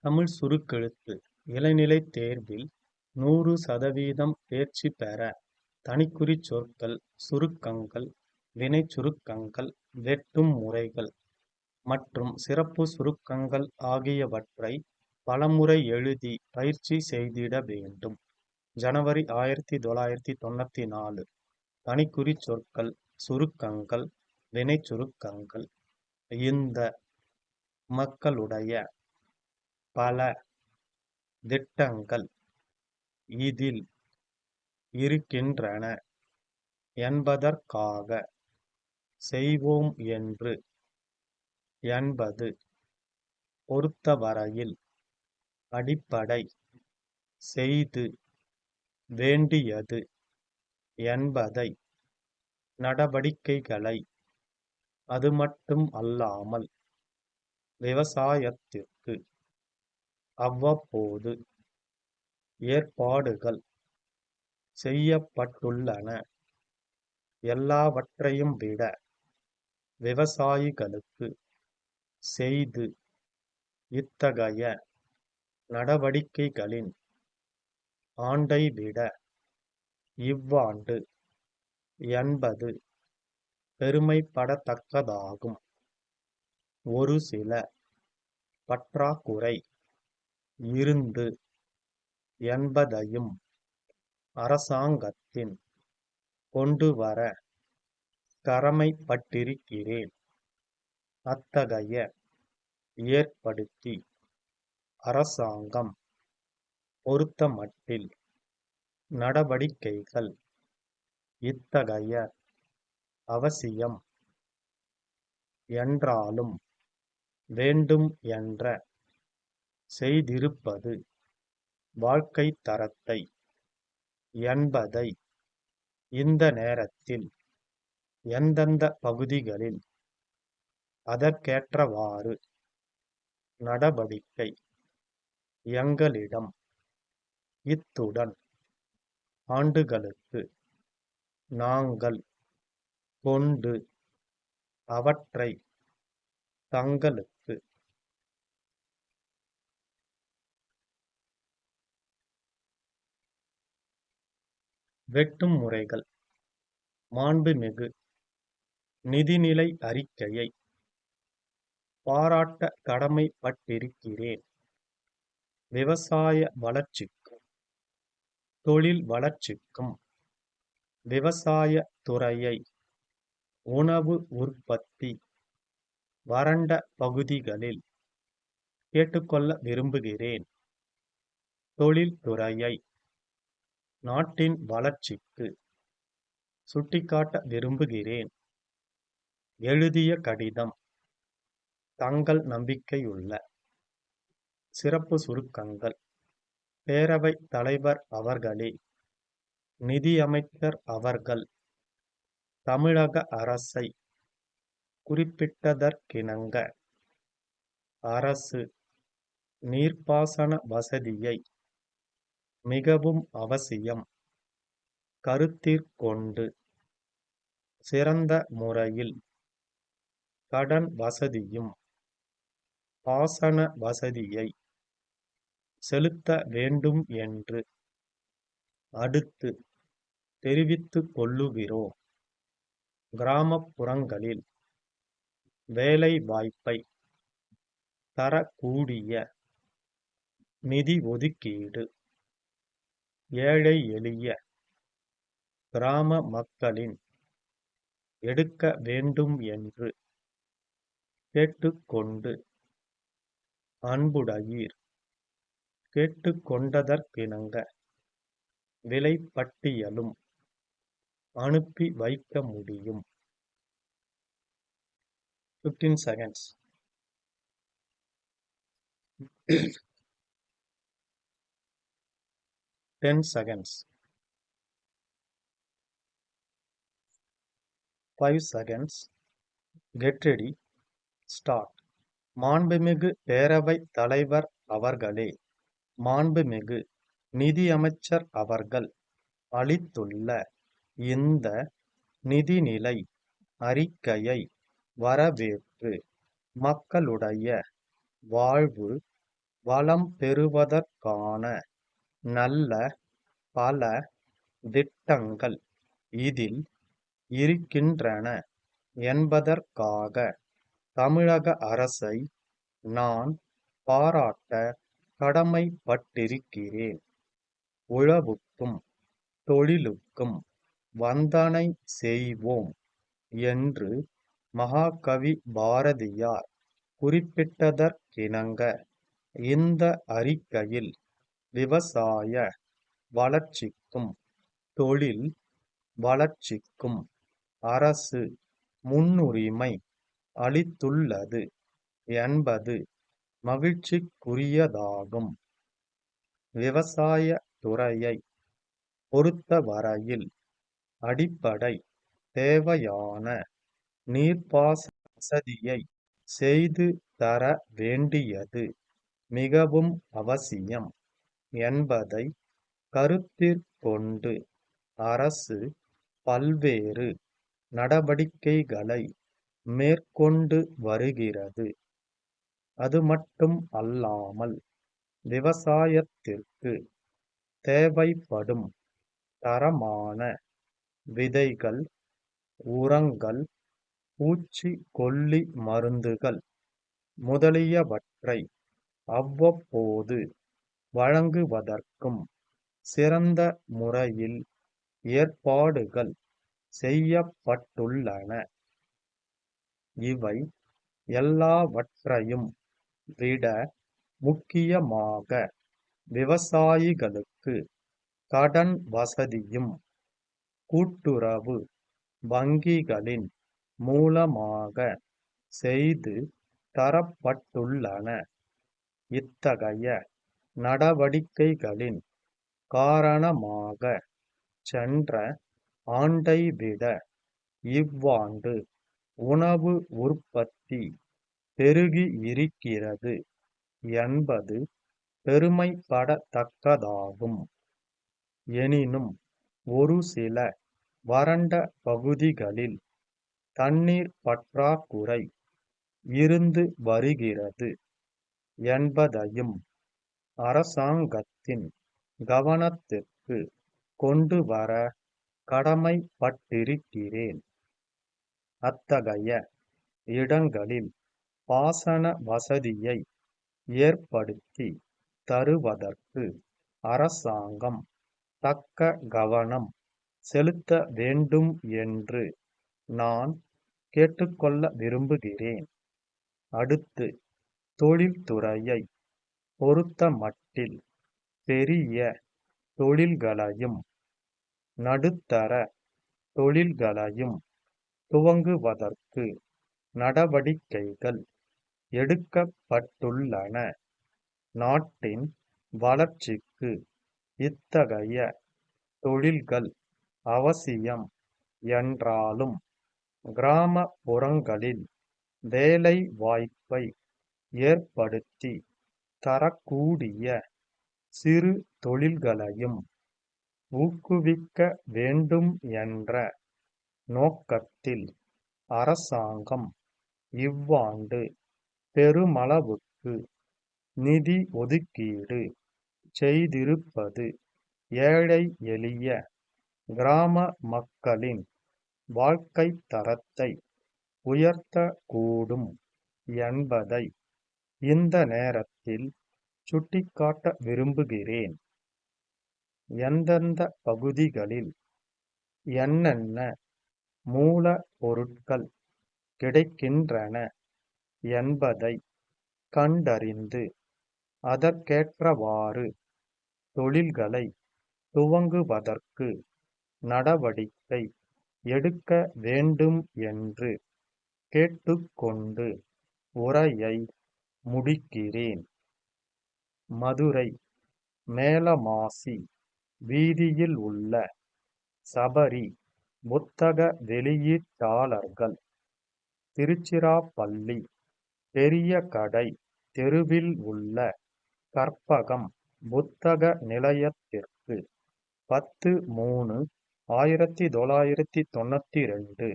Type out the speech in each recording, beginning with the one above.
தமிழ் சுருக்கெழுத்து இளநிலைத் தேர்வில் 100% தேர்ச்சி பெற தனிக்குறிச் சொற்கள், சுருக்கங்கள், வினைச் சுருக்கங்கள், வெட்டும் முறைகள் மற்றும் சிறப்பு சுருக்கங்கள் ஆகியவற்றை பலமுறை எழுதி பயிற்சி செய்திட வேண்டும். ஜனவரி 1994. தனிக்குறிச் சொற்கள், சுருக்கங்கள், வினைச் சுருக்கங்கள். இந்த மக்களுடைய பல திட்டங்கள் இதில் இருக்கின்றன என்பதற்காக செய்வோம் என்று என்பது பொறுத்தவரையில் அடிப்படை செய்து வேண்டியது என்பதை நடவடிக்கைகளை அது மட்டும் அல்லாமல் விவசாயத்திற்கு அவ்வப்போது ஏற்பாடுகள் செய்யப்பட்டுள்ளன. எல்லாவற்றையும் விட விவசாயிகளுக்கு செய்து இத்தகைய நடவடிக்கைகளின் ஆண்டை விட இவ்வாண்டு என்பது பெருமைப்படத்தக்கதாகும். ஒரு சில பற்றாக்குறை இருந்து என்பதையும் அரசாங்கத்தின் கொண்டுவர கடமைப்பட்டிருக்கிறேன். அத்தகைய ஏற்படுத்தி அரசாங்கம் பொறுத்தமட்டில் நடவடிக்கைகள் இத்தகைய அவசியம் என்றாலும் வேண்டும் என்ற செய்திருப்பது வாழ்க்கைத் தரத்தை என்பதை இந்த நேரத்தில் எந்தெந்த பகுதிகளில் அதற்கேற்றவாறு நடவடிக்கை எங்களிடம் இத்துடன் ஆண்டுகளுக்கு நாங்கள் கொண்டு அவற்றை தங்களுக்கு வெட்டும் முறைகள். மாண்புமிகு நிதிநிலை அறிக்கையை பாராட்ட கடமைப்பட்டிருக்கிறேன். விவசாய வளர்ச்சிக்கும் தொழில் வளர்ச்சிக்கும் விவசாய துறையை உணவு உற்பத்தி வறண்ட பகுதிகளில் கேட்டுக்கொள்ள விரும்புகிறேன். தொழில்துறையை நாட்டின் வளர்ச்சிக்கு சுட்டிக்காட்ட விரும்புகிறேன். எழுதிய கடிதம் தங்கள் நம்பிக்கையுள்ள சிறப்பு சுருக்கங்கள். பேரவைத் தலைவர் அவர்களே, நிதியமைச்சர் அவர்கள் தமிழக அரசை குறிப்பிட்டதற்கிணங்க அரசு நீர்ப்பாசன வசதியை மிகவும் அவசியம் கருத்திற்கொண்டு சிறந்த முறையில் கடன் வசதியும் பாசன வசதியை செலுத்த வேண்டும் என்று அடுத்து தெரிவித்துக் கொள்ளுகிறோம். கிராமப்புறங்களில் வேலை வாய்ப்பை தரக்கூடிய நிதி ஒதுக்கீடு ஏழை எளிய கிராம மக்களின் எடுக்க வேண்டும் என்று கேட்டுக்கொண்டு அன்புடையீர். கேட்டுக்கொண்டதற்கிணங்க விலைப்பட்டியலும் அனுப்பி வைக்க முடியும். 15 seconds. 10 seconds. 5 seconds. Get ready. Start. மாண்புமிகு பேரவைத் தலைவர் அவர்களே, மாண்புமிகு நிதியமைச்சர் அவர்கள் அளித்துள்ள இந்த நிதிநிலை அறிக்கையை வரவேற்று மக்களுடைய வாழ்வு வளம் பெறுவதற்கான நல்ல பல திட்டங்கள் இதில் இருக்கின்றன என்பதற்காக தமிழக அரசை நான் பாராட்ட கடமைப்பட்டிருக்கிறேன். உழவுக்கும் தொழிலுக்கும் வந்தனை செய்வோம் என்று மகாகவி பாரதியார் குறிப்பிட்டதற்கிணங்க இந்த அறிக்கையில் விவசாய வளர்ச்சிக்கும் தொழில் வளர்ச்சிக்கும் அரசு முன்னுரிமை அளித்துள்ளது என்பது மகிழ்ச்சிக்குரியதாகும். விவசாய துறையை பொறுத்தவரையில் அடிப்படை தேவையான நீர்ப்பாசன வசதியை செய்து தர வேண்டியது மிகவும் அவசியம் என்பதை கருத்திற்கொண்டு அரசு பல்வேறு நடவடிக்கைகளை மேற்கொண்டு வருகிறது. அது மட்டும் அல்லாமல் விவசாயத்திற்கு தேவைப்படும் தரமான விதைகள், உரங்கள், பூச்சி கொல்லி மருந்துகள் முதலியவற்றை அவ்வப்போது வழங்குவதற்கும் சிறந்த முறையில் ஏற்பாடுகள் செய்யப்பட்டுள்ளன. இவை எல்லாவற்றையும் விட முக்கியமாக விவசாயிகளுக்கு கடன் வசதியும் கூட்டுறவு வங்கிகளின் மூலமாக செய்து தரப்பட்டுள்ளன. இத்தகைய நடவடிக்கைகளின் காரணமாக சென்ற ஆண்டைவிட இவ்வாண்டு உணவு உற்பத்தி பெருகியிருக்கிறது என்பது பெருமைப்படத்தக்கதாகும். எனினும் ஒரு சில வறண்ட பகுதிகளில் தண்ணீர் பற்றாக்குறை இருந்து வருகிறது என்பதையும் அரசாங்கத்தின் கவனத்திற்கு கொண்டு வர கடமைப்பட்டிருக்கிறேன். அத்தகைய இடங்களில் பாசன வசதியை ஏற்படுத்தி தருவதற்கு அரசாங்கம் தக்க கவனம் செலுத்த வேண்டும் என்று நான் கேட்டுக்கொள்ள விரும்புகிறேன். அடுத்து, தொழில்துறையை பொறுத்தமட்டில் பெரிய தொழில்களையும் நடுத்தர தொழில்களையும் துவங்குவதற்கு நடவடிக்கைகள் எடுக்கப்பட்டுள்ளன. நாட்டின் வளர்ச்சிக்கு இத்தகைய தொழில்கள் அவசியம் என்றாலும் கிராமப்புறங்களில் வேலை வாய்ப்பை ஏற்படுத்தி தரக்கூடிய சிறு தொழில்களையும் ஊக்குவிக்க வேண்டும் என்ற நோக்கத்தில் அரசாங்கம் இவ்வாண்டு பெருமளவுக்கு நிதி ஒதுக்கீடு செய்திருப்பது ஏழை எளிய கிராம மக்களின் வாழ்க்கைத் தரத்தை உயர்த்தக்கூடும் என்பதை இந்த நேரத்தில் சுட்டிக்காட்ட விரும்புகிறேன். எந்தெந்த பகுதிகளில் என்னென்ன மூல பொருட்கள் கிடைக்கின்றன என்பதை கண்டறிந்து அதற்கேற்றவாறு தொழில்களை துவங்குவதற்கு நடவடிக்கை எடுக்க வேண்டும் என்று கேட்டுக்கொண்டு உரையை முடிக்கிறேன். மதுரை மேலமாசி வீதியில் உள்ள சபரி புத்தக வெளியீட்டாளர்கள் திருச்சிராப்பள்ளி பெரிய கடை தெருவில் உள்ள கற்பகம் புத்தக நிலையத்திற்கு 10/3/1992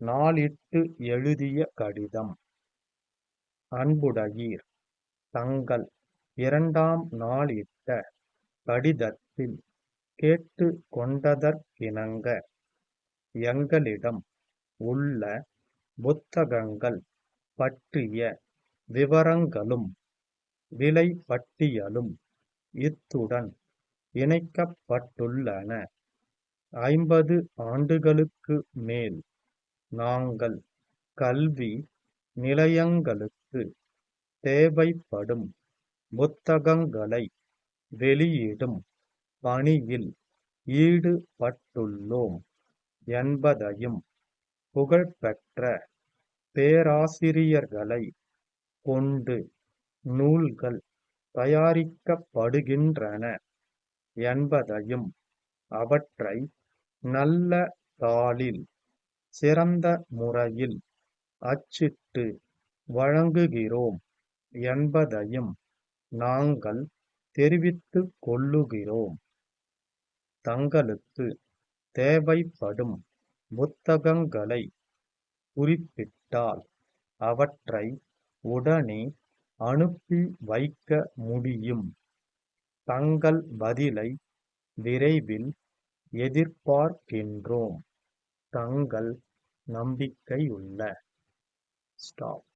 நாளிட்டு எழுதிய கடிதம். அன்புடையீர், தங்கள் 2ஆம் நாளிட்ட கடிதத்தில் கேட்டுக் கொண்டதற்கிணங்க எங்களிடம் உள்ள புத்தகங்கள் பற்றிய விவரங்களும் விலைப்பட்டியலும் இத்துடன் இணைக்கப்பட்டுள்ளன. 50 ஆண்டுகளுக்கு மேல் நாங்கள் கல்வி நிலையங்களுக்கு தேவைப்படும் புத்தகங்களை வெளியிடும் பணியில் ஈடுபட்டுள்ளோம் என்பதையும், புகழ்பெற்ற பேராசிரியர்களைக் கொண்டு நூல்கள் தயாரிக்கப்படுகின்றன என்பதையும், அவற்றை நல்ல தாளில் சிறந்த முறையில் அச்சிட்டு வழங்குகிறோம் என்பதையும் நாங்கள் தெரிவித்துக் கொள்ளுகிறோம். தங்களுக்கு தேவைப்படும் புத்தகங்களை குறிப்பிட்டால் அவற்றை உடனே அனுப்பி வைக்க முடியும். தங்கள் பதிலை விரைவில் எதிர்பார்க்கின்றோம். தங்கள் நம்பிக்கையுள்ள ஸ்டாப்.